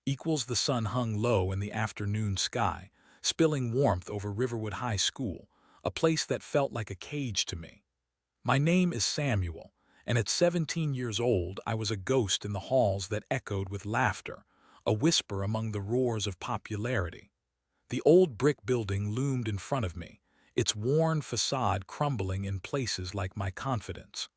equals the sun hung low in the afternoon sky, spilling warmth over Riverwood High School, a place that felt like a cage to me. My name is Samuel, and at 17 years old I was a ghost in the halls that echoed with laughter, a whisper among the roars of popularity. The old brick building loomed in front of me, its worn facade crumbling in places like my confidence.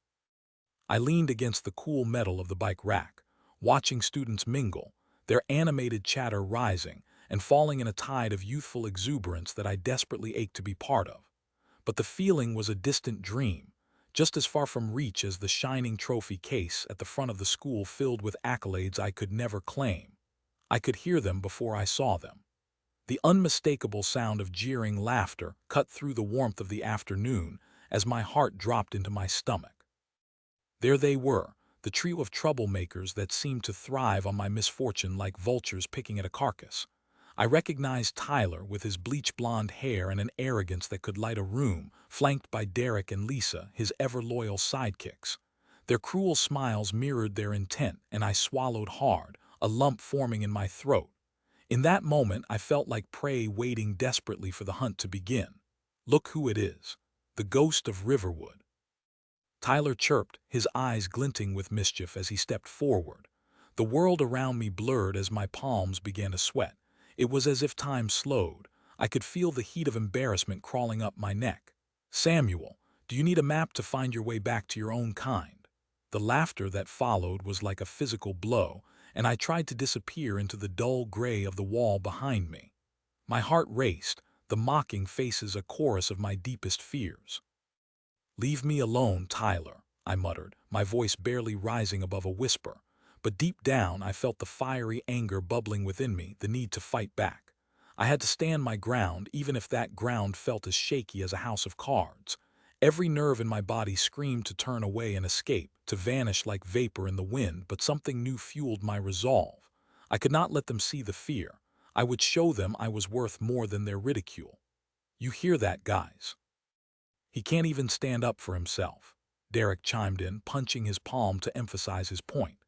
I leaned against the cool metal of the bike rack, watching students mingle, their animated chatter rising and falling in a tide of youthful exuberance that I desperately ached to be part of. But the feeling was a distant dream, just as far from reach as the shining trophy case at the front of the school filled with accolades I could never claim. I could hear them before I saw them. The unmistakable sound of jeering laughter cut through the warmth of the afternoon as my heart dropped into my stomach. There they were, the trio of troublemakers that seemed to thrive on my misfortune like vultures picking at a carcass. I recognized Tyler with his bleach blonde hair and an arrogance that could light a room, flanked by Derek and Lisa, his ever-loyal sidekicks. Their cruel smiles mirrored their intent, and I swallowed hard, a lump forming in my throat. In that moment, I felt like prey waiting desperately for the hunt to begin. Look who it is, the ghost of Riverwood. Tyler chirped, his eyes glinting with mischief as he stepped forward. The world around me blurred as my palms began to sweat. It was as if time slowed. I could feel the heat of embarrassment crawling up my neck. Samuel, do you need a map to find your way back to your own kind? The laughter that followed was like a physical blow, and I tried to disappear into the dull gray of the wall behind me. My heart raced, the mocking faces a chorus of my deepest fears. "Leave me alone, Tyler," I muttered, my voice barely rising above a whisper. But deep down I felt the fiery anger bubbling within me, the need to fight back. I had to stand my ground, even if that ground felt as shaky as a house of cards. Every nerve in my body screamed to turn away and escape, to vanish like vapor in the wind, but something new fueled my resolve. I could not let them see the fear. I would show them I was worth more than their ridicule. "You hear that, guys? He can't even stand up for himself," Derek chimed in, punching his palm to emphasize his point.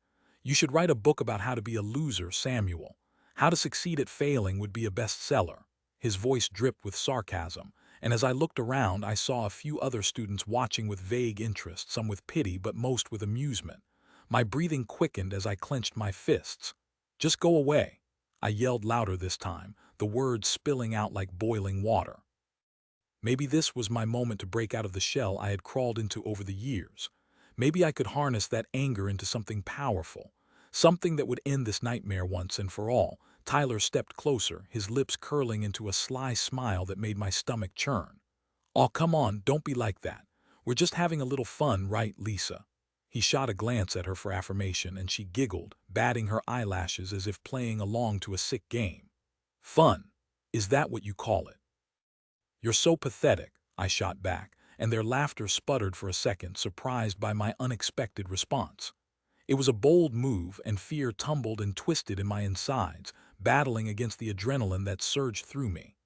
"You should write a book about how to be a loser, Samuel. How to succeed at failing would be a bestseller." His voice dripped with sarcasm, and as I looked around I saw a few other students watching with vague interest, some with pity but most with amusement. My breathing quickened as I clenched my fists. "Just go away," I yelled louder this time, the words spilling out like boiling water. Maybe this was my moment to break out of the shell I had crawled into over the years. Maybe I could harness that anger into something powerful, something that would end this nightmare once and for all. Tyler stepped closer, his lips curling into a sly smile that made my stomach churn. "Oh, come on, don't be like that. We're just having a little fun, right, Lisa?" He shot a glance at her for affirmation, and she giggled, batting her eyelashes as if playing along to a sick game. "Fun? Is that what you call it?" "You're so pathetic," I shot back, and their laughter sputtered for a second, surprised by my unexpected response. It was a bold move, and fear tumbled and twisted in my insides, battling against the adrenaline that surged through me.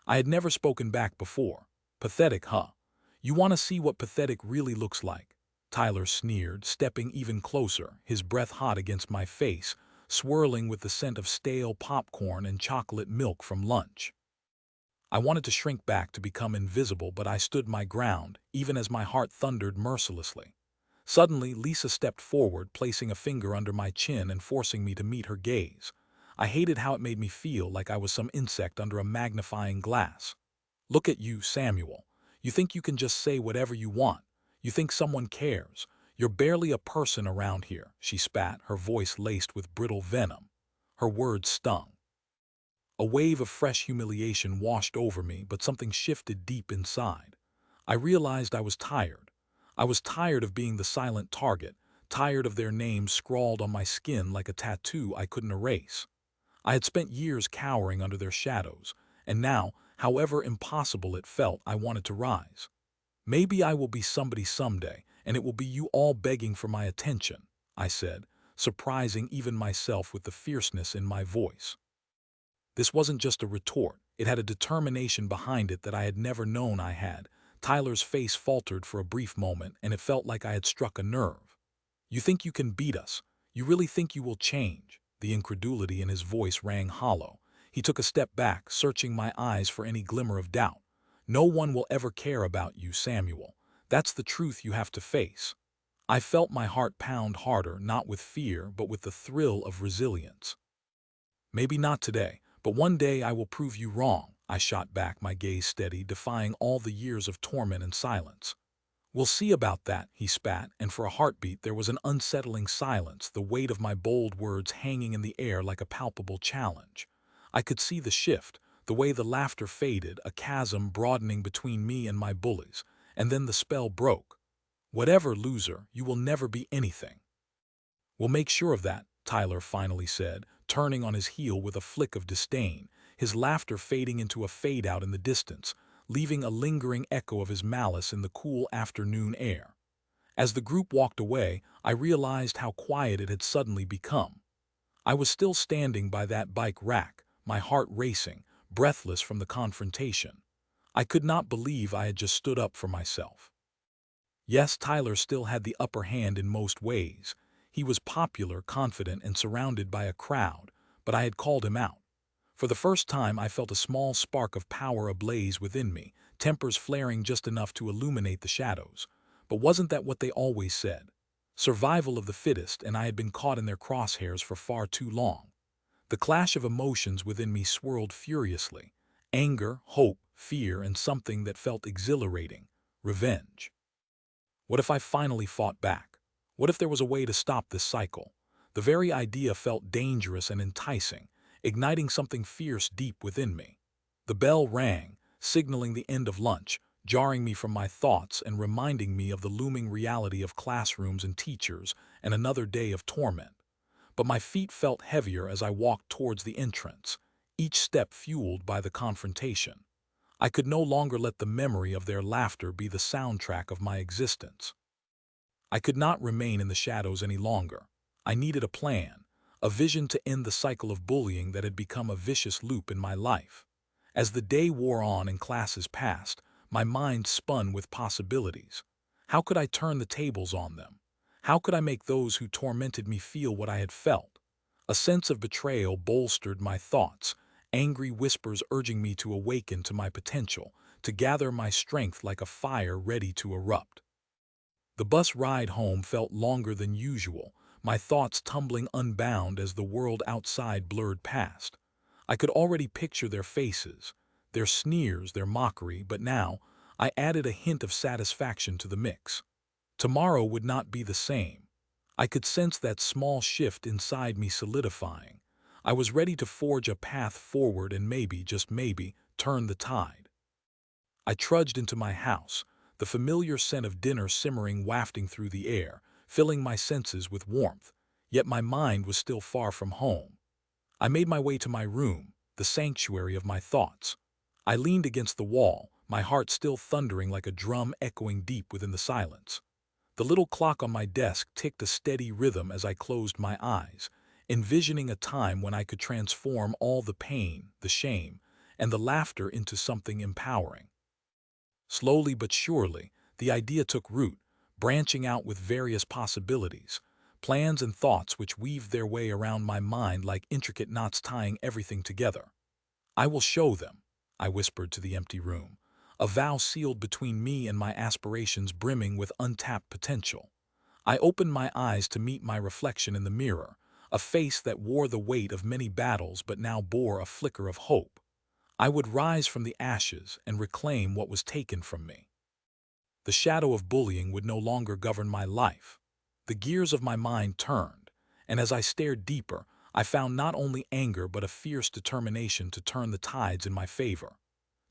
I had never spoken back before. "Pathetic, huh? You want to see what pathetic really looks like?" Tyler sneered, stepping even closer, his breath hot against my face, swirling with the scent of stale popcorn and chocolate milk from lunch. I wanted to shrink back to become invisible, but I stood my ground, even as my heart thundered mercilessly. Suddenly, Lisa stepped forward, placing a finger under my chin and forcing me to meet her gaze. I hated how it made me feel, like I was some insect under a magnifying glass. "Look at you, Samuel. You think you can just say whatever you want. You think someone cares. You're barely a person around here," she spat, her voice laced with brittle venom. Her words stung. A wave of fresh humiliation washed over me, but something shifted deep inside. I realized I was tired. I was tired of being the silent target, tired of their names scrawled on my skin like a tattoo I couldn't erase. I had spent years cowering under their shadows, and now, however impossible it felt, I wanted to rise. "Maybe I will be somebody someday, and it will be you all begging for my attention," I said, surprising even myself with the fierceness in my voice. This wasn't just a retort, it had a determination behind it that I had never known I had. Tyler's face faltered for a brief moment, and it felt like I had struck a nerve. "You think you can beat us? You really think you will change?" The incredulity in his voice rang hollow. He took a step back, searching my eyes for any glimmer of doubt. "No one will ever care about you, Samuel. That's the truth you have to face." I felt my heart pound harder, not with fear, but with the thrill of resilience. "Maybe not today, but one day I will prove you wrong," I shot back, my gaze steady, defying all the years of torment and silence. "We'll see about that," he spat, and for a heartbeat there was an unsettling silence, the weight of my bold words hanging in the air like a palpable challenge. I could see the shift, the way the laughter faded, a chasm broadening between me and my bullies, and then the spell broke. "Whatever, loser, you will never be anything." "We'll make sure of that," Tyler finally said, turning on his heel with a flick of disdain, his laughter fading into a fade-out in the distance, leaving a lingering echo of his malice in the cool afternoon air. As the group walked away, I realized how quiet it had suddenly become. I was still standing by that bike rack, my heart racing, breathless from the confrontation. I could not believe I had just stood up for myself. Yes, Tyler still had the upper hand in most ways. He was popular, confident, and surrounded by a crowd, but I had called him out. For the first time, I felt a small spark of power ablaze within me, tempers flaring just enough to illuminate the shadows. But wasn't that what they always said? Survival of the fittest, and I had been caught in their crosshairs for far too long. The clash of emotions within me swirled furiously. Anger, hope, fear, and something that felt exhilarating: revenge. What if I finally fought back? What if there was a way to stop this cycle? The very idea felt dangerous and enticing, igniting something fierce deep within me. The bell rang, signaling the end of lunch, jarring me from my thoughts and reminding me of the looming reality of classrooms and teachers and another day of torment. But my feet felt heavier as I walked towards the entrance, each step fueled by the confrontation. I could no longer let the memory of their laughter be the soundtrack of my existence. I could not remain in the shadows any longer. I needed a plan, a vision to end the cycle of bullying that had become a vicious loop in my life. As the day wore on and classes passed, my mind spun with possibilities. How could I turn the tables on them? How could I make those who tormented me feel what I had felt? A sense of betrayal bolstered my thoughts, angry whispers urging me to awaken to my potential, to gather my strength like a fire ready to erupt. The bus ride home felt longer than usual, my thoughts tumbling unbound as the world outside blurred past. I could already picture their faces, their sneers, their mockery, but now I added a hint of satisfaction to the mix. Tomorrow would not be the same. I could sense that small shift inside me solidifying. I was ready to forge a path forward and maybe, just maybe, turn the tide. I trudged into my house, the familiar scent of dinner simmering wafting through the air, filling my senses with warmth, yet my mind was still far from home. I made my way to my room, the sanctuary of my thoughts. I leaned against the wall, my heart still thundering like a drum echoing deep within the silence. The little clock on my desk ticked a steady rhythm as I closed my eyes, envisioning a time when I could transform all the pain, the shame, and the laughter into something empowering. Slowly but surely, the idea took root, branching out with various possibilities, plans and thoughts which weaved their way around my mind like intricate knots tying everything together. "I will show them," I whispered to the empty room, a vow sealed between me and my aspirations brimming with untapped potential. I opened my eyes to meet my reflection in the mirror, a face that wore the weight of many battles but now bore a flicker of hope. I would rise from the ashes and reclaim what was taken from me. The shadow of bullying would no longer govern my life. The gears of my mind turned, and as I stared deeper, I found not only anger but a fierce determination to turn the tides in my favor.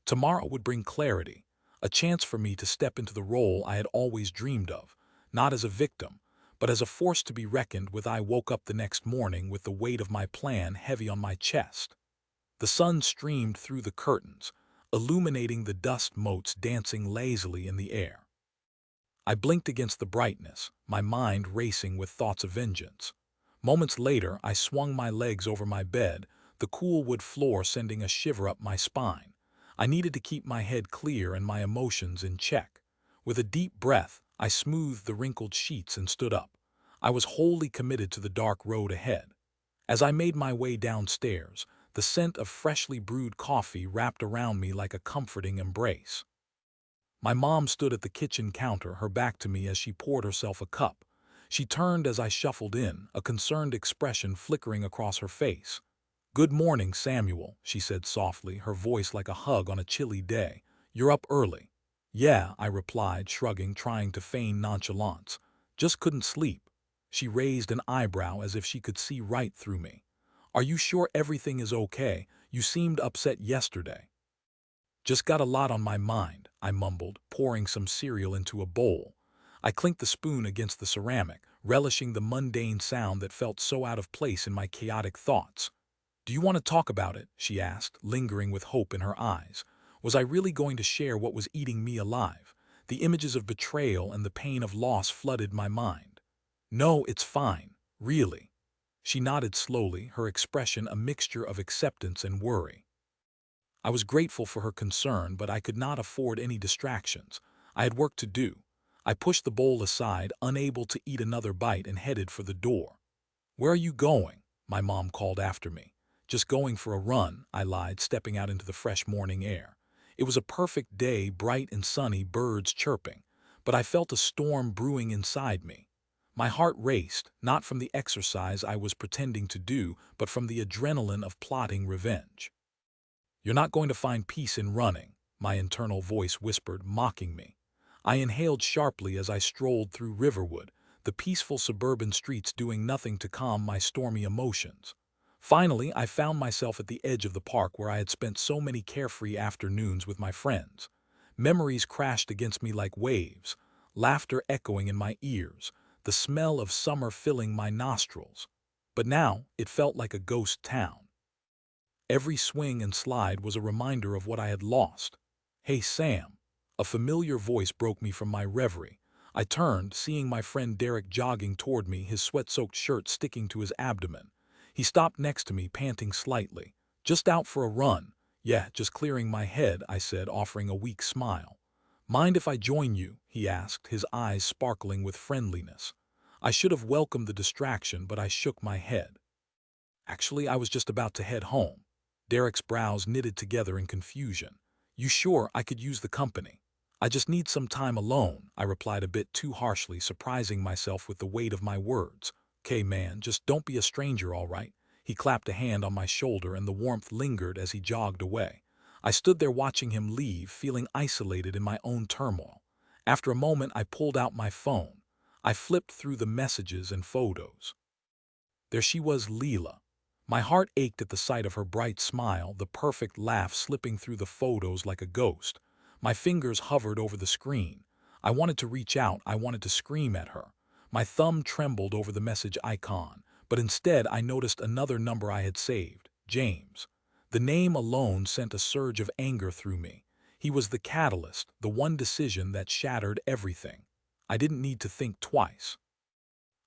Tomorrow would bring clarity, a chance for me to step into the role I had always dreamed of, not as a victim, but as a force to be reckoned with. I woke up the next morning with the weight of my plan heavy on my chest. The sun streamed through the curtains, illuminating the dust motes dancing lazily in the air. I blinked against the brightness, my mind racing with thoughts of vengeance. Moments later, I swung my legs over my bed, the cool wood floor sending a shiver up my spine. I needed to keep my head clear and my emotions in check. With a deep breath, I smoothed the wrinkled sheets and stood up. I was wholly committed to the dark road ahead. As I made my way downstairs, the scent of freshly brewed coffee wrapped around me like a comforting embrace. My mom stood at the kitchen counter, her back to me as she poured herself a cup. She turned as I shuffled in, a concerned expression flickering across her face. "Good morning, Samuel," she said softly, her voice like a hug on a chilly day. "You're up early." "Yeah," I replied, shrugging, trying to feign nonchalance. "Just couldn't sleep." She raised an eyebrow as if she could see right through me. "Are you sure everything is okay? You seemed upset yesterday." "Just got a lot on my mind," I mumbled, pouring some cereal into a bowl. I clinked the spoon against the ceramic, relishing the mundane sound that felt so out of place in my chaotic thoughts. "Do you want to talk about it?" she asked, lingering with hope in her eyes. Was I really going to share what was eating me alive? The images of betrayal and the pain of loss flooded my mind. "No, it's fine, really." She nodded slowly, her expression a mixture of acceptance and worry. I was grateful for her concern, but I could not afford any distractions. I had work to do. I pushed the bowl aside, unable to eat another bite, and headed for the door. "Where are you going?" my mom called after me. "Just going for a run," I lied, stepping out into the fresh morning air. It was a perfect day, bright and sunny, birds chirping, but I felt a storm brewing inside me. My heart raced, not from the exercise I was pretending to do, but from the adrenaline of plotting revenge. "You're not going to find peace in running," my internal voice whispered, mocking me. I inhaled sharply as I strolled through Riverwood, the peaceful suburban streets doing nothing to calm my stormy emotions. Finally, I found myself at the edge of the park where I had spent so many carefree afternoons with my friends. Memories crashed against me like waves, laughter echoing in my ears, the smell of summer filling my nostrils. But now it felt like a ghost town. Every swing and slide was a reminder of what I had lost. "Hey, Sam." A familiar voice broke me from my reverie. I turned, seeing my friend Derek jogging toward me, his sweat-soaked shirt sticking to his abdomen. He stopped next to me, panting slightly. "Just out for a run." "Yeah, just clearing my head," I said, offering a weak smile. "Mind if I join you?" he asked, his eyes sparkling with friendliness. I should have welcomed the distraction, but I shook my head. "Actually, I was just about to head home." Derek's brows knitted together in confusion. "You sure I could use the company?" "I just need some time alone," I replied a bit too harshly, surprising myself with the weight of my words. "'Kay, man, just don't be a stranger, all right?" He clapped a hand on my shoulder and the warmth lingered as he jogged away. I stood there watching him leave, feeling isolated in my own turmoil. After a moment, I pulled out my phone. I flipped through the messages and photos. There she was, Leela. My heart ached at the sight of her bright smile, the perfect laugh slipping through the photos like a ghost. My fingers hovered over the screen. I wanted to reach out, I wanted to scream at her. My thumb trembled over the message icon, but instead I noticed another number I had saved, James. The name alone sent a surge of anger through me. He was the catalyst, the one decision that shattered everything. I didn't need to think twice.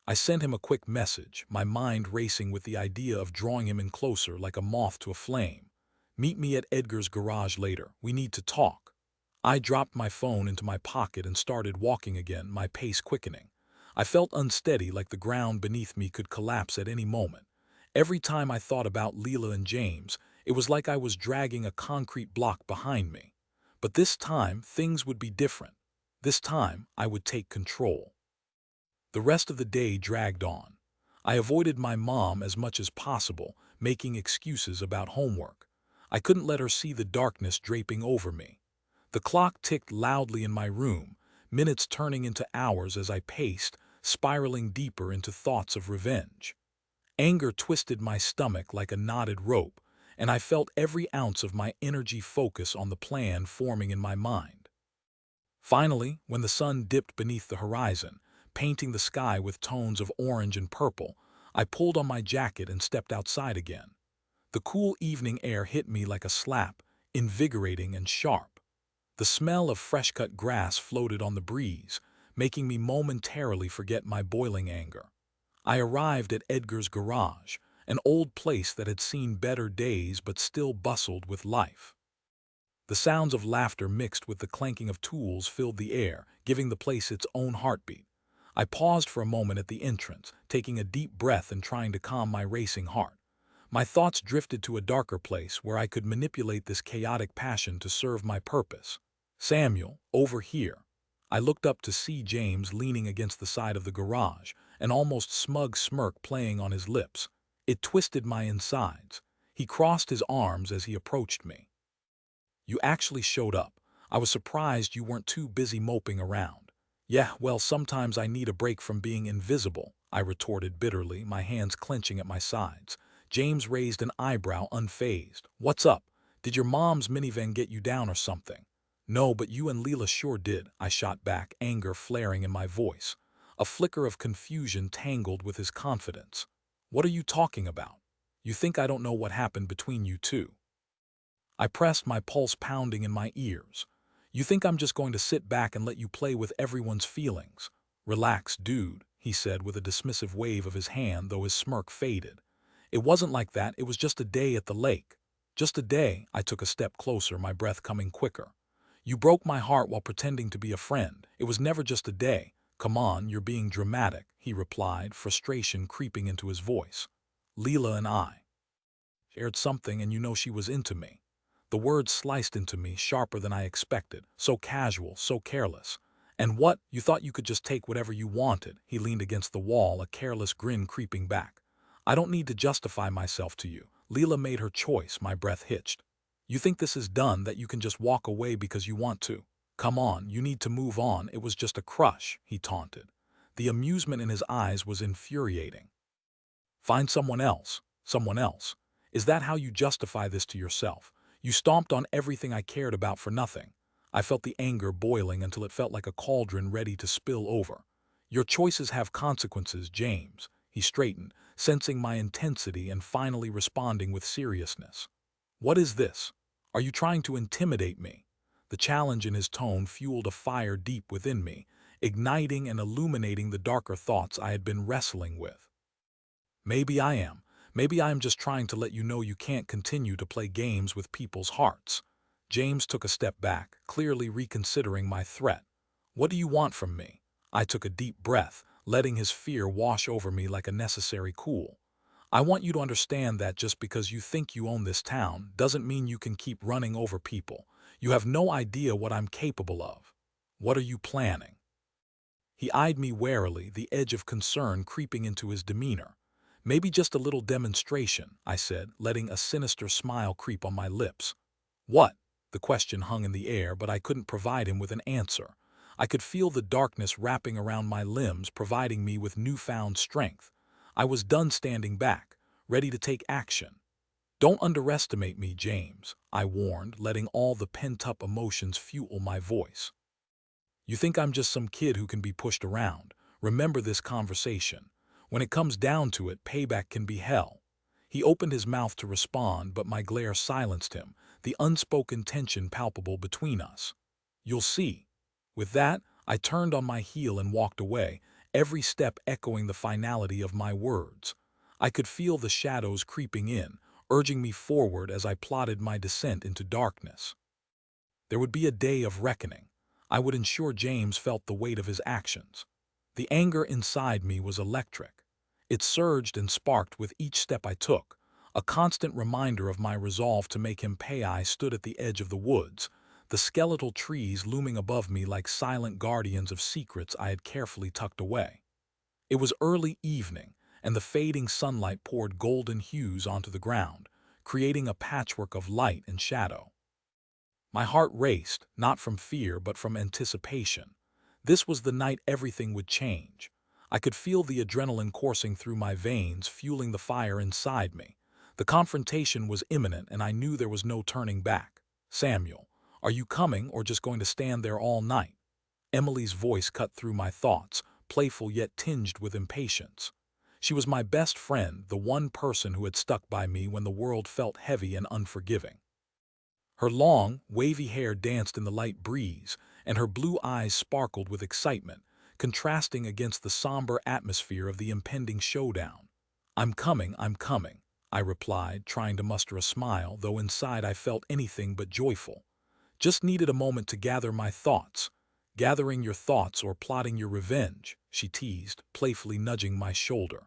I sent him a quick message, my mind racing with the idea of drawing him in closer like a moth to a flame. "Meet me at Edgar's garage later. We need to talk." I dropped my phone into my pocket and started walking again, my pace quickening. I felt unsteady, like the ground beneath me could collapse at any moment. Every time I thought about Leela and James, it was like I was dragging a concrete block behind me. But this time, things would be different. This time, I would take control. The rest of the day dragged on. I avoided my mom as much as possible, making excuses about homework. I couldn't let her see the darkness draping over me. The clock ticked loudly in my room, minutes turning into hours as I paced, spiraling deeper into thoughts of revenge. Anger twisted my stomach like a knotted rope, and I felt every ounce of my energy focus on the plan forming in my mind. Finally, when the sun dipped beneath the horizon, painting the sky with tones of orange and purple, I pulled on my jacket and stepped outside again. The cool evening air hit me like a slap, invigorating and sharp. The smell of fresh-cut grass floated on the breeze, making me momentarily forget my boiling anger. I arrived at Edgar's garage, an old place that had seen better days but still bustled with life. The sounds of laughter mixed with the clanking of tools filled the air, giving the place its own heartbeat. I paused for a moment at the entrance, taking a deep breath and trying to calm my racing heart. My thoughts drifted to a darker place where I could manipulate this chaotic passion to serve my purpose. Samuel, over here. I looked up to see James leaning against the side of the garage, an almost smug smirk playing on his lips. It twisted my insides. He crossed his arms as he approached me. You actually showed up. I was surprised you weren't too busy moping around. Yeah, well, sometimes I need a break from being invisible, I retorted bitterly, my hands clenching at my sides. James raised an eyebrow, unfazed. What's up? Did your mom's minivan get you down or something? No, but you and Leela sure did, I shot back, anger flaring in my voice. A flicker of confusion tangled with his confidence. What are you talking about? You think I don't know what happened between you two? I pressed, my pulse pounding in my ears. You think I'm just going to sit back and let you play with everyone's feelings? Relax, dude, he said with a dismissive wave of his hand, though his smirk faded. It wasn't like that, it was just a day at the lake. Just a day. I took a step closer, my breath coming quicker. You broke my heart while pretending to be a friend. It was never just a day. Come on, you're being dramatic, he replied, frustration creeping into his voice. Leela and I shared something, and you know she was into me. The words sliced into me, sharper than I expected, so casual, so careless. And what? You thought you could just take whatever you wanted? He leaned against the wall, a careless grin creeping back. I don't need to justify myself to you. Leela made her choice, my breath hitched. You think this is done, that you can just walk away because you want to? Come on, you need to move on, it was just a crush, he taunted. The amusement in his eyes was infuriating. Find someone else. Someone else. Is that how you justify this to yourself? You stomped on everything I cared about for nothing. I felt the anger boiling until it felt like a cauldron ready to spill over. Your choices have consequences, James. He straightened, sensing my intensity and finally responding with seriousness. What is this? Are you trying to intimidate me? The challenge in his tone fueled a fire deep within me, igniting and illuminating the darker thoughts I had been wrestling with. Maybe I am. Maybe I am just trying to let you know you can't continue to play games with people's hearts. James took a step back, clearly reconsidering my threat. What do you want from me? I took a deep breath, letting his fear wash over me like a necessary cool. I want you to understand that just because you think you own this town doesn't mean you can keep running over people. You have no idea what I'm capable of. What are you planning? He eyed me warily, the edge of concern creeping into his demeanor. Maybe just a little demonstration, I said, letting a sinister smile creep on my lips. What? The question hung in the air, but I couldn't provide him with an answer. I could feel the darkness wrapping around my limbs, providing me with newfound strength. I was done standing back, ready to take action. Don't underestimate me, James, I warned, letting all the pent-up emotions fuel my voice. You think I'm just some kid who can be pushed around. Remember this conversation. When it comes down to it, payback can be hell. He opened his mouth to respond, but my glare silenced him, the unspoken tension palpable between us. You'll see. With that, I turned on my heel and walked away, every step echoing the finality of my words. I could feel the shadows creeping in, urging me forward as I plotted my descent into darkness. There would be a day of reckoning. I would ensure James felt the weight of his actions. The anger inside me was electric. It surged and sparked with each step I took, a constant reminder of my resolve to make him pay. I stood at the edge of the woods, the skeletal trees looming above me like silent guardians of secrets I had carefully tucked away. It was early evening, and the fading sunlight poured golden hues onto the ground, creating a patchwork of light and shadow. My heart raced, not from fear but from anticipation. This was the night everything would change. I could feel the adrenaline coursing through my veins, fueling the fire inside me. The confrontation was imminent, and I knew there was no turning back. Samuel, are you coming or just going to stand there all night? Emily's voice cut through my thoughts, playful yet tinged with impatience. She was my best friend, the one person who had stuck by me when the world felt heavy and unforgiving. Her long, wavy hair danced in the light breeze, and her blue eyes sparkled with excitement, contrasting against the somber atmosphere of the impending showdown. I'm coming, I replied, trying to muster a smile, though inside I felt anything but joyful. Just needed a moment to gather my thoughts. Gathering your thoughts or plotting your revenge, she teased, playfully nudging my shoulder.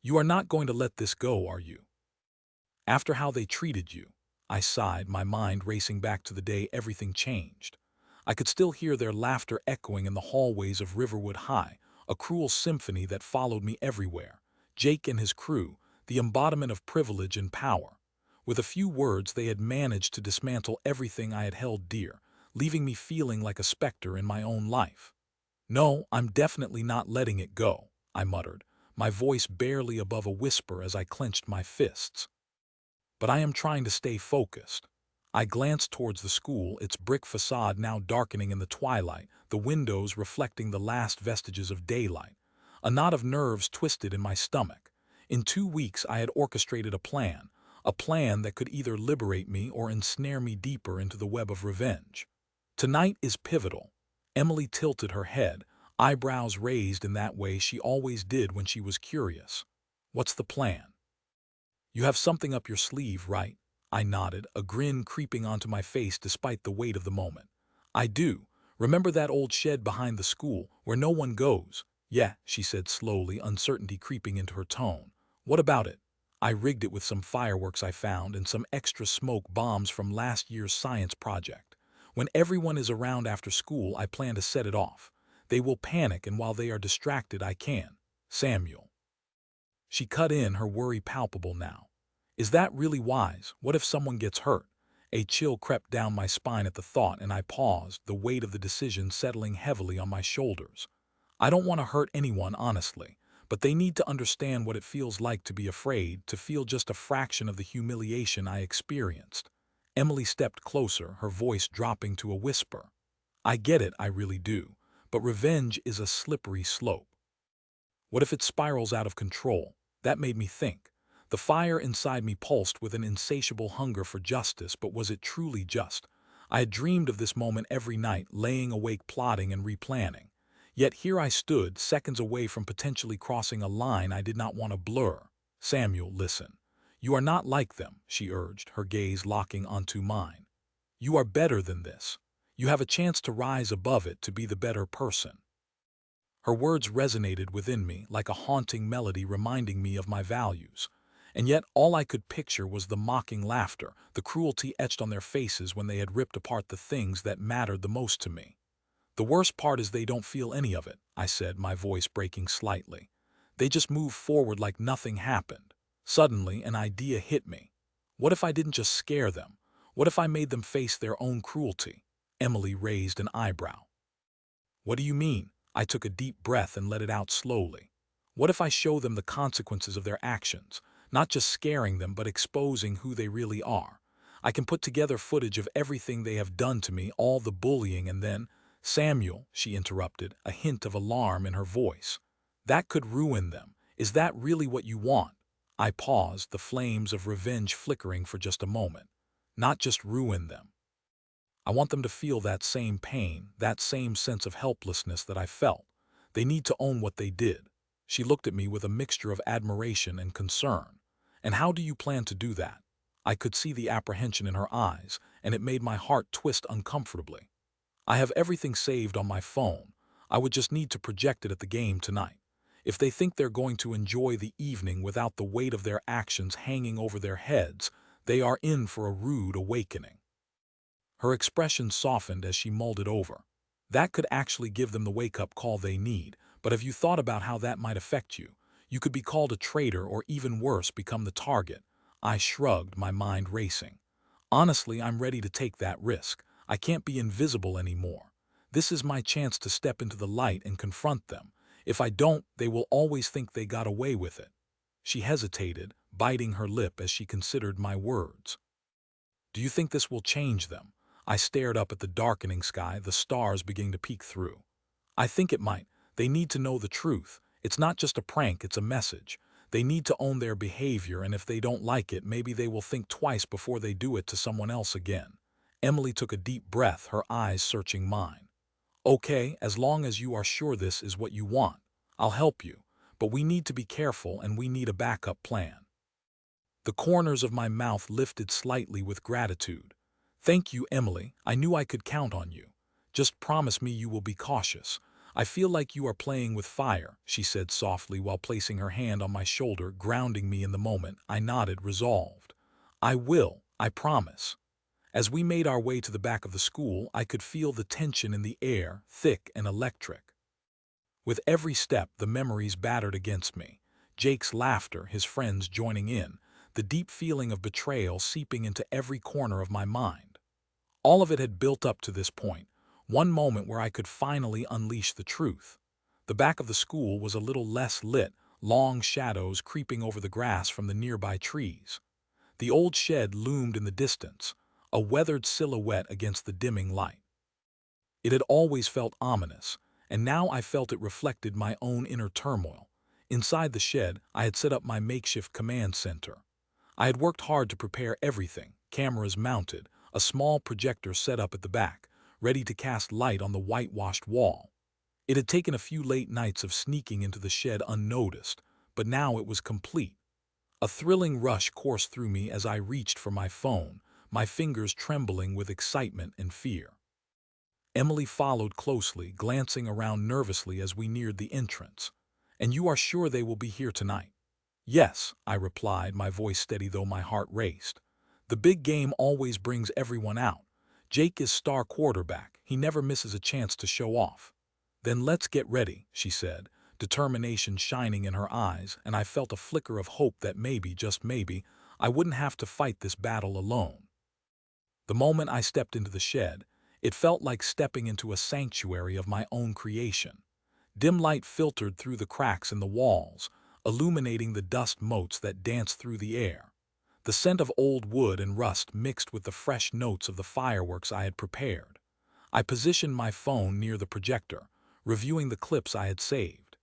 You are not going to let this go, are you? After how they treated you, I sighed, my mind racing back to the day everything changed. I could still hear their laughter echoing in the hallways of Riverwood High, a cruel symphony that followed me everywhere. Jake and his crew, the embodiment of privilege and power. With a few words, they had managed to dismantle everything I had held dear, leaving me feeling like a specter in my own life. No, I'm definitely not letting it go, I muttered, my voice barely above a whisper as I clenched my fists. But I am trying to stay focused. I glanced towards the school, its brick facade now darkening in the twilight, the windows reflecting the last vestiges of daylight. A knot of nerves twisted in my stomach. In 2 weeks I had orchestrated a plan that could either liberate me or ensnare me deeper into the web of revenge. Tonight is pivotal. Emily tilted her head, eyebrows raised in that way she always did when she was curious. What's the plan? You have something up your sleeve, right? I nodded, a grin creeping onto my face despite the weight of the moment. I do. Remember that old shed behind the school, where no one goes? Yeah, she said slowly, uncertainty creeping into her tone. What about it? I rigged it with some fireworks I found and some extra smoke bombs from last year's science project. When everyone is around after school, I plan to set it off. They will panic, and while they are distracted, I can. Samuel. She cut in, her worry palpable now. Is that really wise? What if someone gets hurt? A chill crept down my spine at the thought, and I paused, the weight of the decision settling heavily on my shoulders. I don't want to hurt anyone, honestly, but they need to understand what it feels like to be afraid, to feel just a fraction of the humiliation I experienced. Emily stepped closer, her voice dropping to a whisper. I get it, I really do, but revenge is a slippery slope. What if it spirals out of control? That made me think. The fire inside me pulsed with an insatiable hunger for justice, but was it truly just? I had dreamed of this moment every night, laying awake plotting and replanning. Yet here I stood, seconds away from potentially crossing a line I did not want to blur. Samuel, listen. You are not like them, she urged, her gaze locking onto mine. You are better than this. You have a chance to rise above it, to be the better person. Her words resonated within me like a haunting melody reminding me of my values. And yet all I could picture was the mocking laughter, the cruelty etched on their faces when they had ripped apart the things that mattered the most to me. The worst part is they don't feel any of it, I said, my voice breaking slightly. They just move forward like nothing happened. Suddenly, an idea hit me. What if I didn't just scare them? What if I made them face their own cruelty? Emily raised an eyebrow. What do you mean? I took a deep breath and let it out slowly. What if I show them the consequences of their actions, not just scaring them but exposing who they really are? I can put together footage of everything they have done to me, all the bullying, and then— Samuel, she interrupted, a hint of alarm in her voice. That could ruin them. Is that really what you want? I paused, the flames of revenge flickering for just a moment. Not just ruin them. I want them to feel that same pain, that same sense of helplessness that I felt. They need to own what they did. She looked at me with a mixture of admiration and concern. And how do you plan to do that? I could see the apprehension in her eyes, and it made my heart twist uncomfortably. I have everything saved on my phone. I would just need to project it at the game tonight. If they think they're going to enjoy the evening without the weight of their actions hanging over their heads, they are in for a rude awakening. Her expression softened as she mulled it over. That could actually give them the wake-up call they need, but have you thought about how that might affect you? You could be called a traitor or, even worse, become the target. I shrugged, my mind racing. Honestly, I'm ready to take that risk. I can't be invisible anymore. This is my chance to step into the light and confront them. If I don't, they will always think they got away with it. She hesitated, biting her lip as she considered my words. Do you think this will change them? I stared up at the darkening sky, the stars beginning to peek through. I think it might. They need to know the truth. It's not just a prank, it's a message. They need to own their behavior, and if they don't like it, maybe they will think twice before they do it to someone else again. Emily took a deep breath, her eyes searching mine. Okay, as long as you are sure this is what you want, I'll help you. But we need to be careful, and we need a backup plan. The corners of my mouth lifted slightly with gratitude. Thank you, Emily. I knew I could count on you. Just promise me you will be cautious. I feel like you are playing with fire," she said softly while placing her hand on my shoulder, grounding me in the moment. I nodded, resolved. "I will, I promise." As we made our way to the back of the school, I could feel the tension in the air, thick and electric. With every step, the memories battered against me. Jake's laughter, his friends joining in, the deep feeling of betrayal seeping into every corner of my mind. All of it had built up to this point, one moment where I could finally unleash the truth. The back of the school was a little less lit, long shadows creeping over the grass from the nearby trees. The old shed loomed in the distance, a weathered silhouette against the dimming light. It had always felt ominous, and now I felt it reflected my own inner turmoil. Inside the shed, I had set up my makeshift command center. I had worked hard to prepare everything, cameras mounted, a small projector set up at the back, ready to cast light on the whitewashed wall. It had taken a few late nights of sneaking into the shed unnoticed, but now it was complete. A thrilling rush coursed through me as I reached for my phone, my fingers trembling with excitement and fear. Emily followed closely, glancing around nervously as we neared the entrance. "And you are sure they will be here tonight?" "Yes," I replied, my voice steady though my heart raced. "The big game always brings everyone out. Jake is star quarterback. He never misses a chance to show off." "Then let's get ready," she said, determination shining in her eyes, and I felt a flicker of hope that maybe, just maybe, I wouldn't have to fight this battle alone. The moment I stepped into the shed, it felt like stepping into a sanctuary of my own creation. Dim light filtered through the cracks in the walls, illuminating the dust motes that danced through the air. The scent of old wood and rust mixed with the fresh notes of the fireworks I had prepared. I positioned my phone near the projector, reviewing the clips I had saved.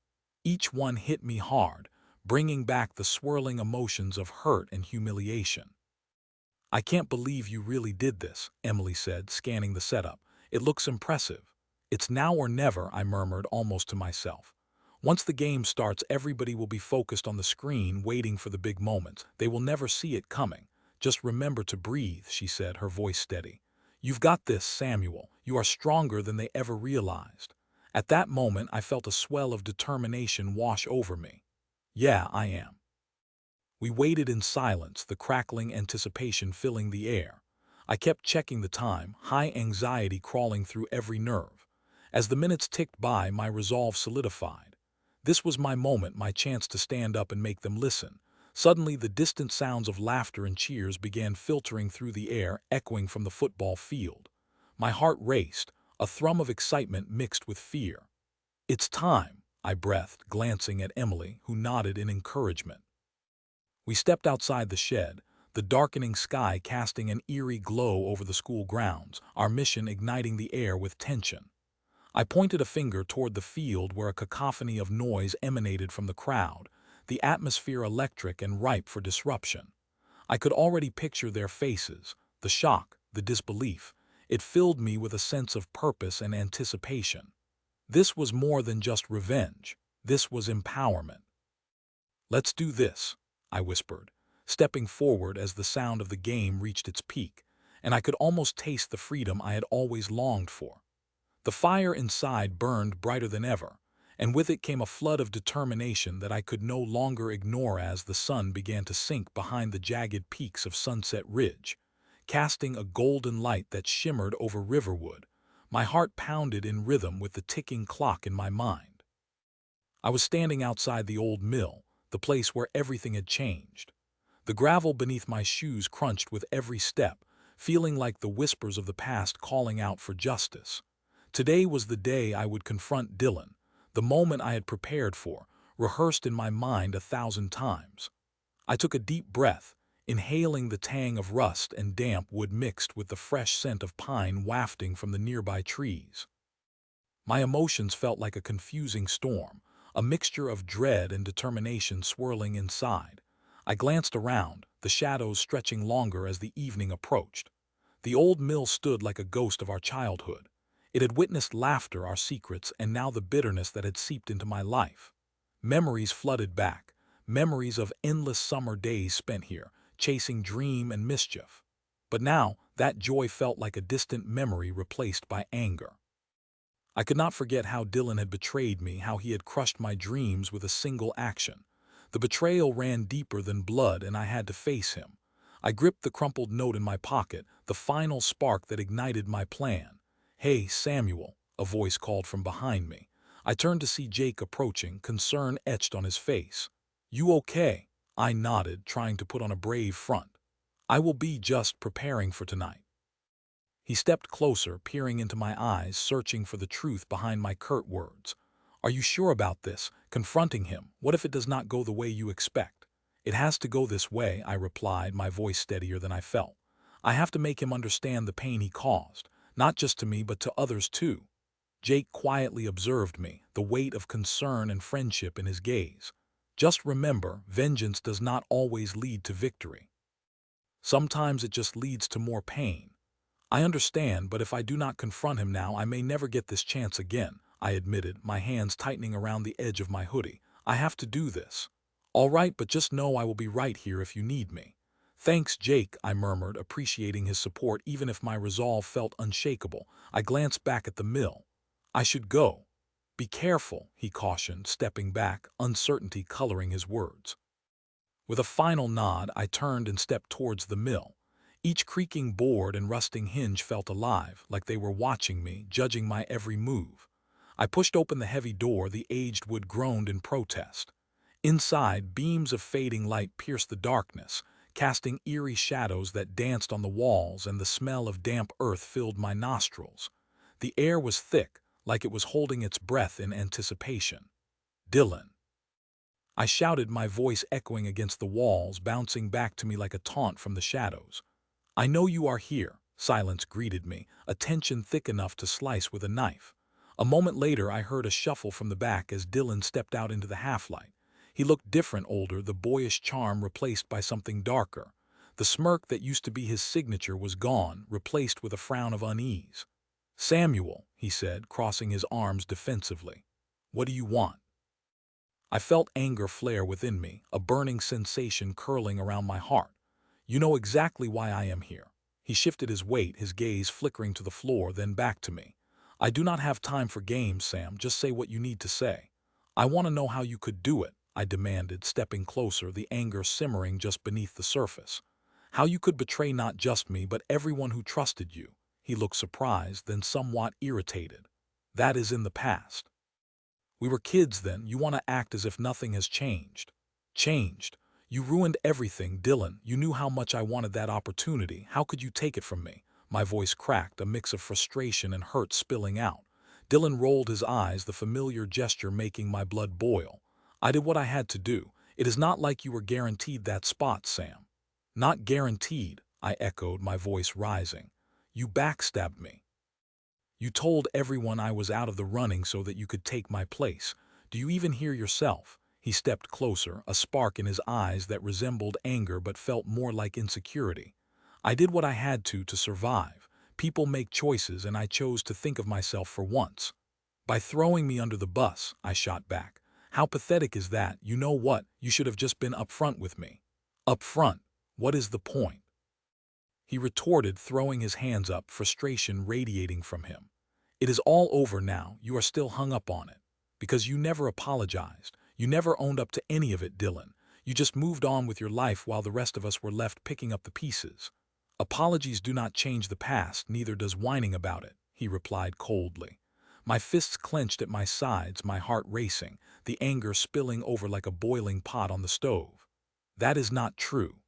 Each one hit me hard, bringing back the swirling emotions of hurt and humiliation. "I can't believe you really did this," Emily said, scanning the setup. "It looks impressive." "It's now or never," I murmured, almost to myself. "Once the game starts, everybody will be focused on the screen, waiting for the big moments. They will never see it coming. Just remember to breathe," she said, her voice steady. "You've got this, Samuel. You are stronger than they ever realized." At that moment, I felt a swell of determination wash over me. "Yeah, I am." We waited in silence, the crackling anticipation filling the air. I kept checking the time, high anxiety crawling through every nerve. As the minutes ticked by, my resolve solidified. This was my moment, my chance to stand up and make them listen. Suddenly, the distant sounds of laughter and cheers began filtering through the air, echoing from the football field. My heart raced, a thrum of excitement mixed with fear. "It's time," I breathed, glancing at Emily, who nodded in encouragement. We stepped outside the shed, the darkening sky casting an eerie glow over the school grounds, our mission igniting the air with tension. I pointed a finger toward the field where a cacophony of noise emanated from the crowd, the atmosphere electric and ripe for disruption. I could already picture their faces, the shock, the disbelief. It filled me with a sense of purpose and anticipation. This was more than just revenge. This was empowerment. "Let's do this," I whispered, stepping forward as the sound of the game reached its peak, and I could almost taste the freedom I had always longed for. The fire inside burned brighter than ever, and with it came a flood of determination that I could no longer ignore as the sun began to sink behind the jagged peaks of Sunset Ridge, casting a golden light that shimmered over Riverwood. My heart pounded in rhythm with the ticking clock in my mind. I was standing outside the old mill, the place where everything had changed. The gravel beneath my shoes crunched with every step, feeling like the whispers of the past calling out for justice. Today was the day I would confront Dylan, the moment I had prepared for, rehearsed in my mind 1,000 times. I took a deep breath, inhaling the tang of rust and damp wood mixed with the fresh scent of pine wafting from the nearby trees. My emotions felt like a confusing storm, a mixture of dread and determination swirling inside. I glanced around, the shadows stretching longer as the evening approached. The old mill stood like a ghost of our childhood. It had witnessed laughter, our secrets, and now the bitterness that had seeped into my life. Memories flooded back, memories of endless summer days spent here, chasing dream and mischief. But now, that joy felt like a distant memory replaced by anger. I could not forget how Dylan had betrayed me, how he had crushed my dreams with a single action. The betrayal ran deeper than blood, and I had to face him. I gripped the crumpled note in my pocket, the final spark that ignited my plan. "Hey, Samuel," a voice called from behind me. I turned to see Jake approaching, concern etched on his face. "You okay?" I nodded, trying to put on a brave front. "I will be just preparing for tonight." He stepped closer, peering into my eyes, searching for the truth behind my curt words. "Are you sure about this?" Confronting him. "What if it does not go the way you expect?" "It has to go this way," I replied, my voice steadier than I felt. "I have to make him understand the pain he caused, not just to me but to others too." Jake quietly observed me, the weight of concern and friendship in his gaze. "Just remember, vengeance does not always lead to victory. Sometimes it just leads to more pain." "I understand, but if I do not confront him now, I may never get this chance again," I admitted, my hands tightening around the edge of my hoodie. "I have to do this." "All right, but just know I will be right here if you need me." "Thanks, Jake," I murmured, appreciating his support even if my resolve felt unshakable. I glanced back at the mill. "I should go." "Be careful," he cautioned, stepping back, uncertainty coloring his words. With a final nod, I turned and stepped towards the mill. Each creaking board and rusting hinge felt alive, like they were watching me, judging my every move. I pushed open the heavy door, the aged wood groaned in protest. Inside, beams of fading light pierced the darkness, casting eerie shadows that danced on the walls, and the smell of damp earth filled my nostrils. The air was thick, like it was holding its breath in anticipation. "Dylan." I shouted, my voice echoing against the walls, bouncing back to me like a taunt from the shadows. "I know you are here." Silence greeted me, a tension thick enough to slice with a knife. A moment later, I heard a shuffle from the back as Dylan stepped out into the half-light. He looked different, older, the boyish charm replaced by something darker. The smirk that used to be his signature was gone, replaced with a frown of unease. "Samuel," he said, crossing his arms defensively. "What do you want?" I felt anger flare within me, a burning sensation curling around my heart. "You know exactly why I am here." He shifted his weight, his gaze flickering to the floor, then back to me. "I do not have time for games, Sam. Just say what you need to say." "I want to know how you could do it," I demanded, stepping closer, the anger simmering just beneath the surface. "How you could betray not just me, but everyone who trusted you." He looked surprised, then somewhat irritated. "That is in the past. We were kids then. You want to act as if nothing has changed." "Changed? You ruined everything, Dylan. You knew how much I wanted that opportunity. How could you take it from me?" My voice cracked, a mix of frustration and hurt spilling out. Dylan rolled his eyes, the familiar gesture making my blood boil. "I did what I had to do. It is not like you were guaranteed that spot, Sam." "Not guaranteed," I echoed, my voice rising. "You backstabbed me. You told everyone I was out of the running so that you could take my place. Do you even hear yourself?" He stepped closer, a spark in his eyes that resembled anger but felt more like insecurity. "I did what I had to survive. People make choices, and I chose to think of myself for once." "By throwing me under the bus," I shot back. "How pathetic is that? You know what? You should have just been upfront with me." "Upfront? What is the point?" he retorted, throwing his hands up, frustration radiating from him. "It is all over now. You are still hung up on it. Because you never apologized. You never owned up to any of it, Dylan. You just moved on with your life while the rest of us were left picking up the pieces." "Apologies do not change the past, neither does whining about it," he replied coldly. My fists clenched at my sides, my heart racing, the anger spilling over like a boiling pot on the stove. "That is not true.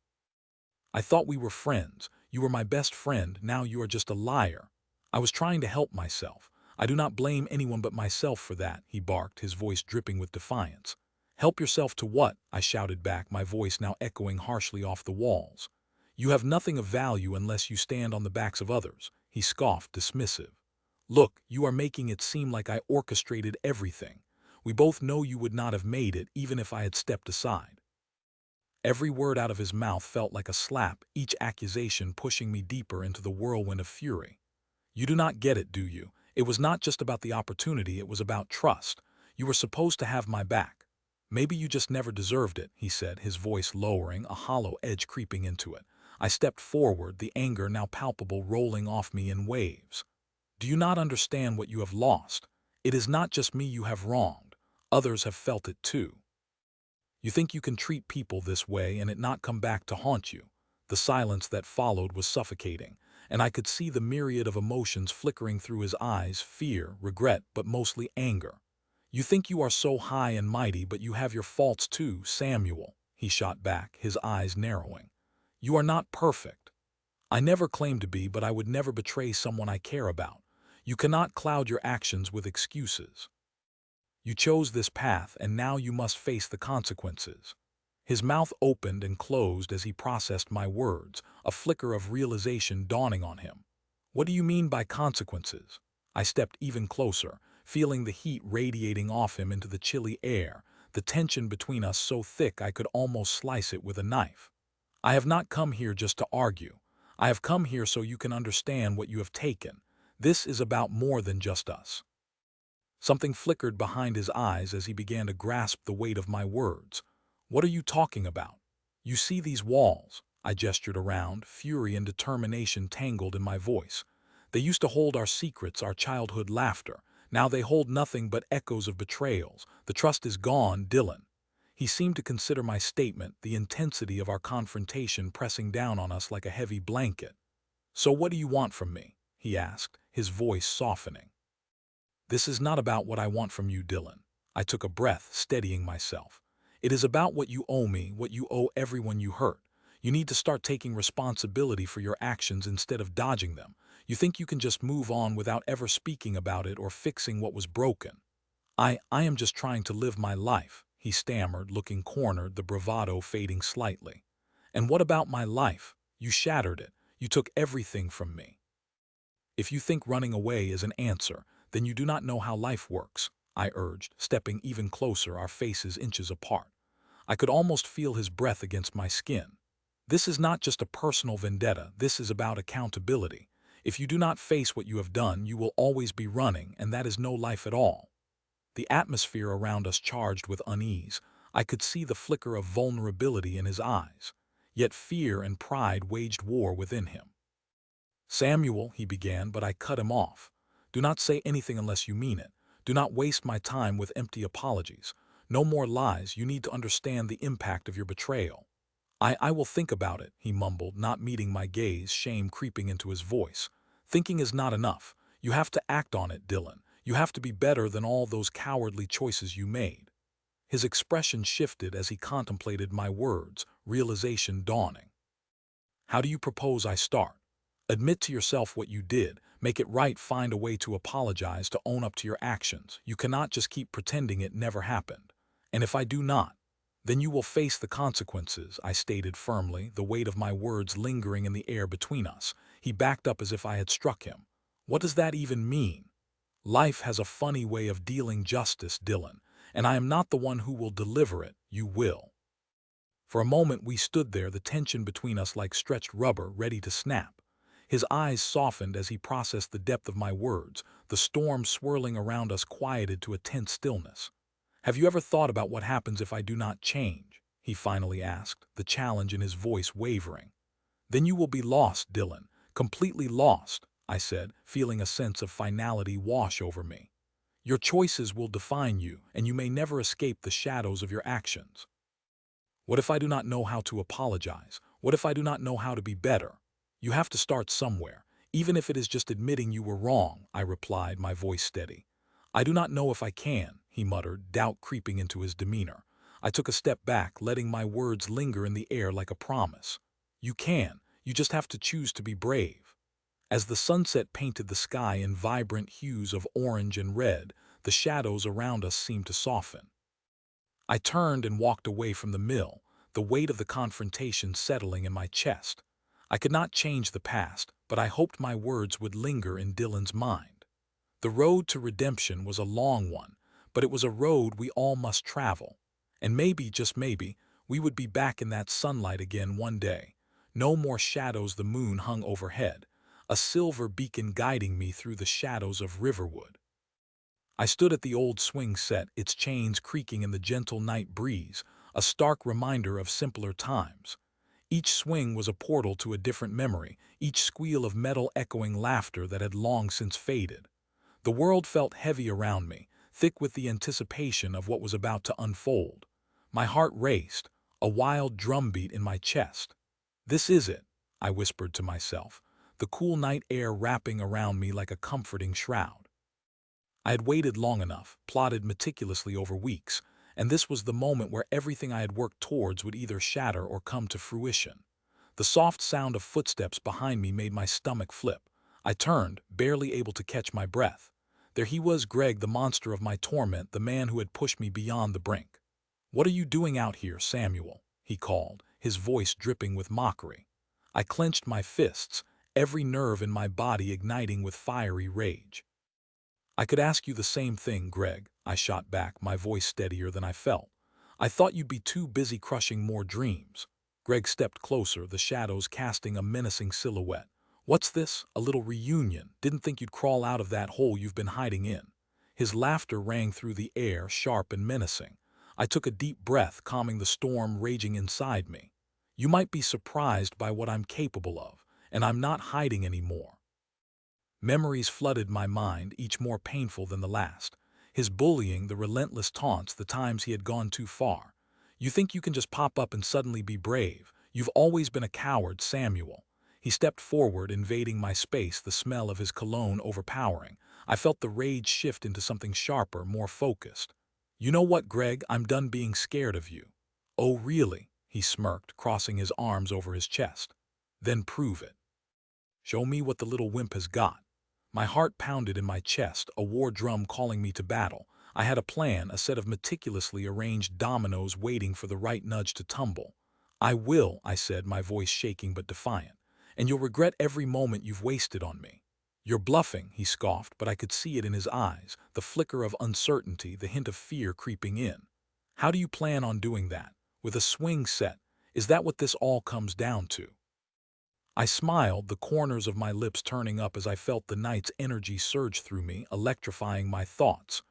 I thought we were friends. You were my best friend. Now you are just a liar." "I was trying to help myself. I do not blame anyone but myself for that," he barked, his voice dripping with defiance. "Help yourself to what?" I shouted back, my voice now echoing harshly off the walls. "You have nothing of value unless you stand on the backs of others," he scoffed, dismissive. "Look, you are making it seem like I orchestrated everything. We both know you would not have made it even if I had stepped aside." Every word out of his mouth felt like a slap, each accusation pushing me deeper into the whirlwind of fury. "You do not get it, do you? It was not just about the opportunity, it was about trust. You were supposed to have my back. Maybe you just never deserved it," he said, his voice lowering, a hollow edge creeping into it. I stepped forward, the anger now palpable rolling off me in waves. "Do you not understand what you have lost?" It is not just me you have wronged. Others have felt it too. You think you can treat people this way and it not come back to haunt you. The silence that followed was suffocating, and I could see the myriad of emotions flickering through his eyes, fear, regret, but mostly anger. You think you are so high and mighty, but you have your faults too, Samuel, he shot back, his eyes narrowing. You are not perfect. I never claimed to be, but I would never betray someone I care about. You cannot cloud your actions with excuses. You chose this path, and now you must face the consequences. His mouth opened and closed as he processed my words, a flicker of realization dawning on him. What do you mean by consequences? I stepped even closer, feeling the heat radiating off him into the chilly air, the tension between us so thick I could almost slice it with a knife. I have not come here just to argue. I have come here so you can understand what you have taken. This is about more than just us. Something flickered behind his eyes as he began to grasp the weight of my words. What are you talking about? You see these walls? I gestured around, fury and determination tangled in my voice. They used to hold our secrets, our childhood laughter. Now they hold nothing but echoes of betrayals. The trust is gone, Dylan. He seemed to consider my statement, the intensity of our confrontation pressing down on us like a heavy blanket. So what do you want from me? He asked, his voice softening. This is not about what I want from you, Dylan. I took a breath, steadying myself. It is about what you owe me, what you owe everyone you hurt. You need to start taking responsibility for your actions instead of dodging them. You think you can just move on without ever speaking about it or fixing what was broken. I am just trying to live my life, he stammered, looking cornered, the bravado fading slightly. And what about my life? You shattered it. You took everything from me. If you think running away is an answer, then you do not know how life works, I urged, stepping even closer, our faces inches apart. I could almost feel his breath against my skin. This is not just a personal vendetta, this is about accountability. If you do not face what you have done, you will always be running, and that is no life at all. The atmosphere around us charged with unease. I could see the flicker of vulnerability in his eyes. Yet fear and pride waged war within him. Samuel, he began, but I cut him off. Do not say anything unless you mean it. Do not waste my time with empty apologies. No more lies. You need to understand the impact of your betrayal. I will think about it, he mumbled, not meeting my gaze, shame creeping into his voice. Thinking is not enough. You have to act on it, Dylan. You have to be better than all those cowardly choices you made. His expression shifted as he contemplated my words, realization dawning. How do you propose I start? Admit to yourself what you did, make it right, find a way to apologize, to own up to your actions. You cannot just keep pretending it never happened. And if I do not, then you will face the consequences, I stated firmly, the weight of my words lingering in the air between us. He backed up as if I had struck him. What does that even mean? Life has a funny way of dealing justice, Dylan, and I am not the one who will deliver it, you will. For a moment we stood there, the tension between us like stretched rubber, ready to snap. His eyes softened as he processed the depth of my words, the storm swirling around us quieted to a tense stillness. Have you ever thought about what happens if I do not change? He finally asked, the challenge in his voice wavering. Then you will be lost, Dylan, completely lost, I said, feeling a sense of finality wash over me. Your choices will define you, and you may never escape the shadows of your actions. What if I do not know how to apologize? What if I do not know how to be better? You have to start somewhere, even if it is just admitting you were wrong, I replied, my voice steady. I do not know if I can, he muttered, doubt creeping into his demeanor. I took a step back, letting my words linger in the air like a promise. You can, you just have to choose to be brave. As the sunset painted the sky in vibrant hues of orange and red, the shadows around us seemed to soften. I turned and walked away from the mill, the weight of the confrontation settling in my chest. I could not change the past, but I hoped my words would linger in Dylan's mind. The road to redemption was a long one, but it was a road we all must travel. And maybe, just maybe, we would be back in that sunlight again one day. No more shadows, the moon hung overhead, a silver beacon guiding me through the shadows of Riverwood. I stood at the old swing set, its chains creaking in the gentle night breeze, a stark reminder of simpler times. Each swing was a portal to a different memory, each squeal of metal echoing laughter that had long since faded. The world felt heavy around me, thick with the anticipation of what was about to unfold. My heart raced, a wild drumbeat in my chest. "This is it," I whispered to myself, the cool night air wrapping around me like a comforting shroud. I had waited long enough, plotted meticulously over weeks, and this was the moment where everything I had worked towards would either shatter or come to fruition. The soft sound of footsteps behind me made my stomach flip. I turned, barely able to catch my breath. There he was, Greg, the monster of my torment, the man who had pushed me beyond the brink. "What are you doing out here, Samuel?" he called, his voice dripping with mockery. I clenched my fists, every nerve in my body igniting with fiery rage. "I could ask you the same thing, Greg," I shot back, my voice steadier than I felt. "I thought you'd be too busy crushing more dreams." Greg stepped closer, the shadows casting a menacing silhouette. "What's this? A little reunion? Didn't think you'd crawl out of that hole you've been hiding in." His laughter rang through the air, sharp and menacing. I took a deep breath, calming the storm raging inside me. "You might be surprised by what I'm capable of, and I'm not hiding anymore." Memories flooded my mind, each more painful than the last. His bullying, the relentless taunts, the times he had gone too far. "You think you can just pop up and suddenly be brave? You've always been a coward, Samuel." He stepped forward, invading my space, the smell of his cologne overpowering. I felt the rage shift into something sharper, more focused. "You know what, Greg? I'm done being scared of you." "Oh, really?" he smirked, crossing his arms over his chest. "Then prove it. Show me what the little wimp has got." My heart pounded in my chest, a war drum calling me to battle. I had a plan, a set of meticulously arranged dominoes waiting for the right nudge to tumble. "I will," I said, my voice shaking but defiant. "And you'll regret every moment you've wasted on me." "You're bluffing," he scoffed, but I could see it in his eyes, the flicker of uncertainty, the hint of fear creeping in. "How do you plan on doing that? With a swing set? Is that what this all comes down to?" I smiled, the corners of my lips turning up as I felt the night's energy surge through me, electrifying my thoughts.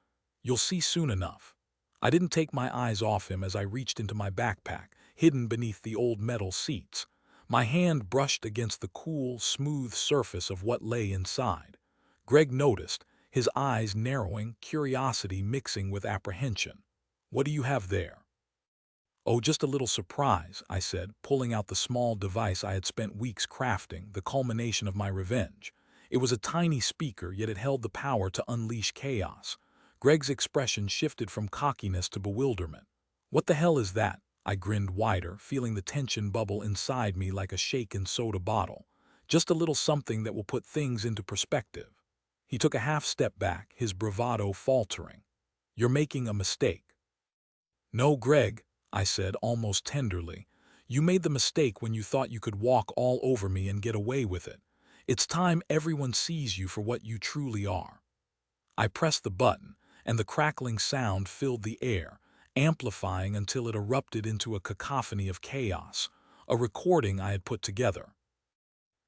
"You'll see soon enough." I didn't take my eyes off him as I reached into my backpack, hidden beneath the old metal seats. My hand brushed against the cool, smooth surface of what lay inside. Greg noticed, his eyes narrowing, curiosity mixing with apprehension. "What do you have there?" "Oh, just a little surprise," I said, pulling out the small device I had spent weeks crafting, the culmination of my revenge. It was a tiny speaker, yet it held the power to unleash chaos. Greg's expression shifted from cockiness to bewilderment. "What the hell is that?" I grinned wider, feeling the tension bubble inside me like a shaken soda bottle. "Just a little something that will put things into perspective." He took a half step back, his bravado faltering. "You're making a mistake." "No, Greg," I said almost tenderly. "You made the mistake when you thought you could walk all over me and get away with it. It's time everyone sees you for what you truly are." I pressed the button, and the crackling sound filled the air, amplifying until it erupted into a cacophony of chaos, a recording I had put together.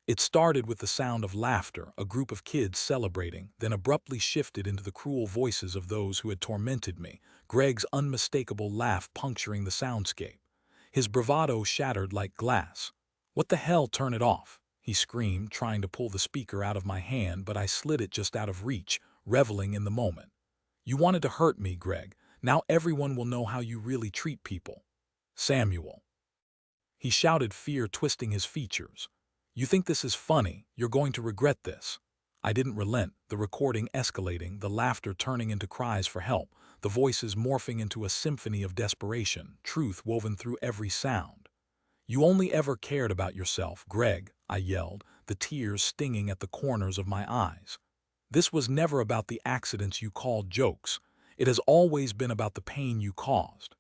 It started with the sound of laughter, a group of kids celebrating, then abruptly shifted into the cruel voices of those who had tormented me, Greg's unmistakable laugh puncturing the soundscape. His bravado shattered like glass. "What the hell, turn it off," he screamed, trying to pull the speaker out of my hand, but I slid it just out of reach, reveling in the moment. "You wanted to hurt me, Greg. Now everyone will know how you really treat people." "Samuel," he shouted, fear twisting his features. "You think this is funny? You're going to regret this." I didn't relent, the recording escalating, the laughter turning into cries for help, the voices morphing into a symphony of desperation, truth woven through every sound. "You only ever cared about yourself, Greg," I yelled, the tears stinging at the corners of my eyes. "This was never about the accidents you called jokes. It has always been about the pain you caused."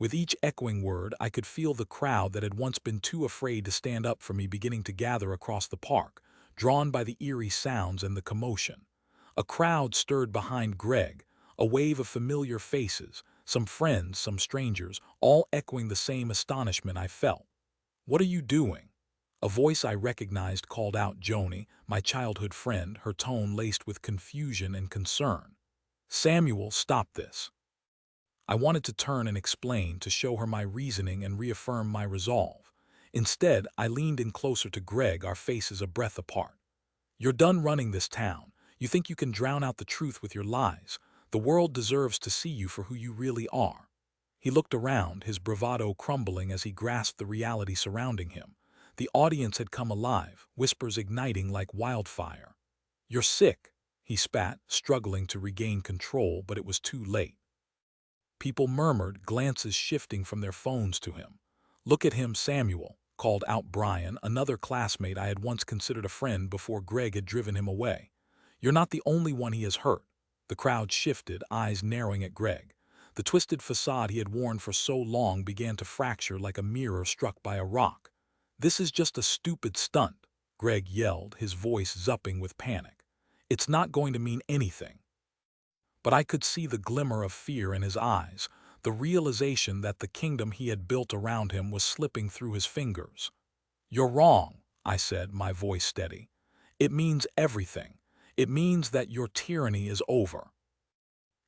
With each echoing word, I could feel the crowd that had once been too afraid to stand up for me beginning to gather across the park, drawn by the eerie sounds and the commotion. A crowd stirred behind Greg, a wave of familiar faces, some friends, some strangers, all echoing the same astonishment I felt. "What are you doing?" A voice I recognized called out Joni, my childhood friend, her tone laced with confusion and concern. "Samuel, stop this." I wanted to turn and explain, to show her my reasoning and reaffirm my resolve. Instead, I leaned in closer to Greg, our faces a breath apart. "You're done running this town. You think you can drown out the truth with your lies. The world deserves to see you for who you really are." He looked around, his bravado crumbling as he grasped the reality surrounding him. The audience had come alive, whispers igniting like wildfire. "You're sick," he spat, struggling to regain control, but it was too late. People murmured, glances shifting from their phones to him. "Look at him, Samuel," called out Brian, another classmate I had once considered a friend before Greg had driven him away. "You're not the only one he has hurt." The crowd shifted, eyes narrowing at Greg. The twisted facade he had worn for so long began to fracture like a mirror struck by a rock. "This is just a stupid stunt," Greg yelled, his voice zupping with panic. "It's not going to mean anything." But I could see the glimmer of fear in his eyes, the realization that the kingdom he had built around him was slipping through his fingers. "You're wrong," I said, my voice steady. "It means everything. It means that your tyranny is over."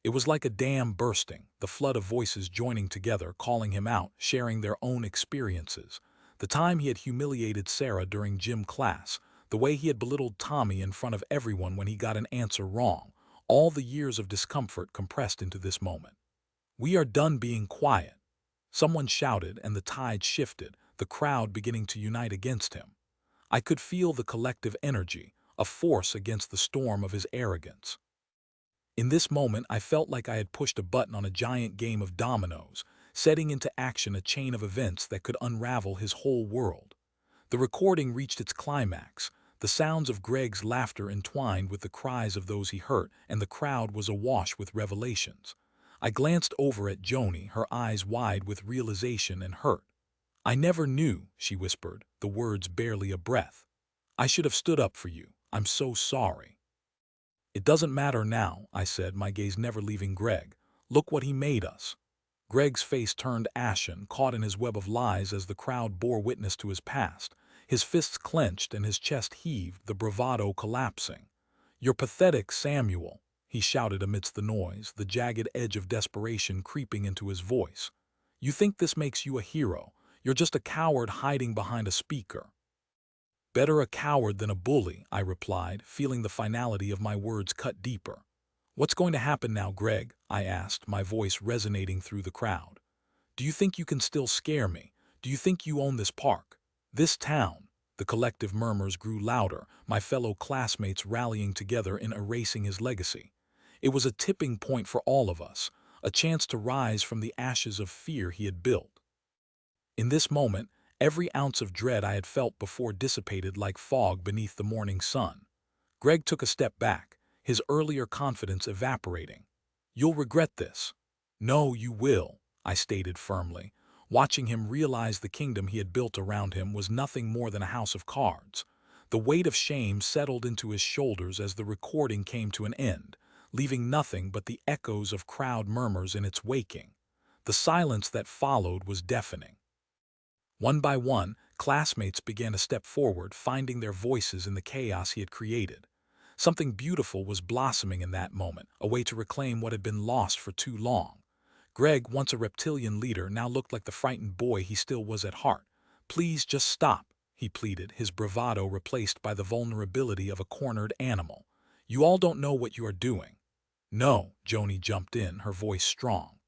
It was like a dam bursting, the flood of voices joining together, calling him out, sharing their own experiences. The time he had humiliated Sarah during gym class, the way he had belittled Tommy in front of everyone when he got an answer wrong, all the years of discomfort compressed into this moment. "We are done being quiet," someone shouted, and the tide shifted, the crowd beginning to unite against him. I could feel the collective energy, a force against the storm of his arrogance. In this moment, I felt like I had pushed a button on a giant game of dominoes, setting into action a chain of events that could unravel his whole world. The recording reached its climax, the sounds of Greg's laughter entwined with the cries of those he hurt, and the crowd was awash with revelations. I glanced over at Joni, her eyes wide with realization and hurt. "I never knew," she whispered, the words barely a breath. "I should have stood up for you. I'm so sorry." "It doesn't matter now," I said, my gaze never leaving Greg. "Look what he made us." Greg's face turned ashen, caught in his web of lies as the crowd bore witness to his past. His fists clenched and his chest heaved, the bravado collapsing. "You're pathetic, Samuel," he shouted amidst the noise, the jagged edge of desperation creeping into his voice. "You think this makes you a hero. You're just a coward hiding behind a speaker." "Better a coward than a bully," I replied, feeling the finality of my words cut deeper. "What's going to happen now, Greg?" I asked, my voice resonating through the crowd. "Do you think you can still scare me? Do you think you own this park? This town?" The collective murmurs grew louder, my fellow classmates rallying together in erasing his legacy. It was a tipping point for all of us, a chance to rise from the ashes of fear he had built. In this moment, every ounce of dread I had felt before dissipated like fog beneath the morning sun. Greg took a step back, his earlier confidence evaporating. "You'll regret this." "No, you will," I stated firmly, watching him realize the kingdom he had built around him was nothing more than a house of cards. The weight of shame settled into his shoulders as the recording came to an end, leaving nothing but the echoes of crowd murmurs in its waking. The silence that followed was deafening. One by one, classmates began to step forward, finding their voices in the chaos he had created. Something beautiful was blossoming in that moment, a way to reclaim what had been lost for too long. Greg, once a reptilian leader, now looked like the frightened boy he still was at heart. "Please just stop," he pleaded, his bravado replaced by the vulnerability of a cornered animal. "You all don't know what you are doing." "No," Joni jumped in, her voice strong.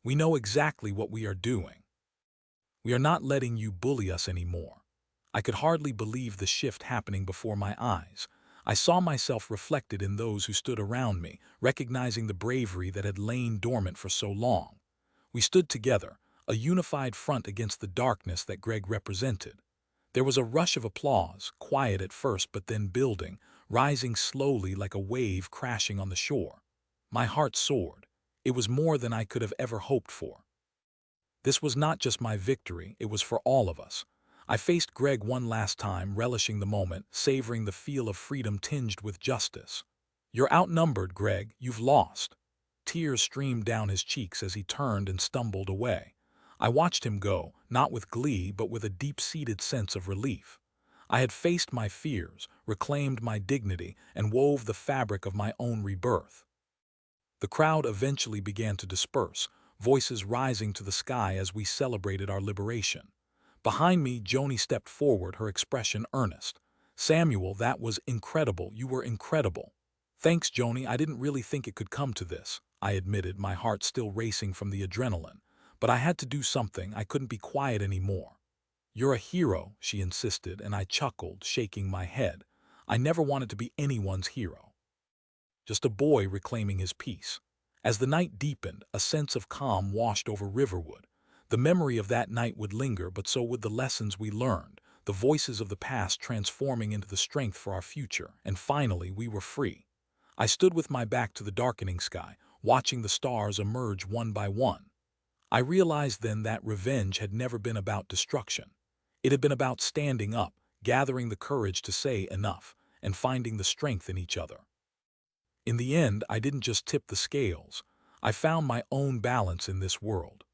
"We know exactly what we are doing. We are not letting you bully us anymore." I could hardly believe the shift happening before my eyes. I saw myself reflected in those who stood around me, recognizing the bravery that had lain dormant for so long. We stood together, a unified front against the darkness that Greg represented. There was a rush of applause, quiet at first but then building, rising slowly like a wave crashing on the shore. My heart soared. It was more than I could have ever hoped for. This was not just my victory, it was for all of us. I faced Greg one last time, relishing the moment, savoring the feel of freedom tinged with justice. "You're outnumbered, Greg. You've lost." Tears streamed down his cheeks as he turned and stumbled away. I watched him go, not with glee but with a deep-seated sense of relief. I had faced my fears, reclaimed my dignity, and wove the fabric of my own rebirth. The crowd eventually began to disperse, voices rising to the sky as we celebrated our liberation. Behind me, Joni stepped forward, her expression earnest. "Samuel, that was incredible. You were incredible." Thanks, Joni, I didn't really think it could come to this, I admitted, my heart still racing from the adrenaline. But I had to do something, I couldn't be quiet anymore. You're a hero, she insisted, and I chuckled, shaking my head. I never wanted to be anyone's hero. Just a boy reclaiming his peace. As the night deepened, a sense of calm washed over Riverwood. The memory of that night would linger, but so would the lessons we learned, the voices of the past transforming into the strength for our future. And finally, we were free. I stood with my back to the darkening sky, watching the stars emerge one by one. I realized then that revenge had never been about destruction. It had been about standing up, gathering the courage to say enough, and finding the strength in each other. In the end, I didn't just tip the scales. I found my own balance in this world.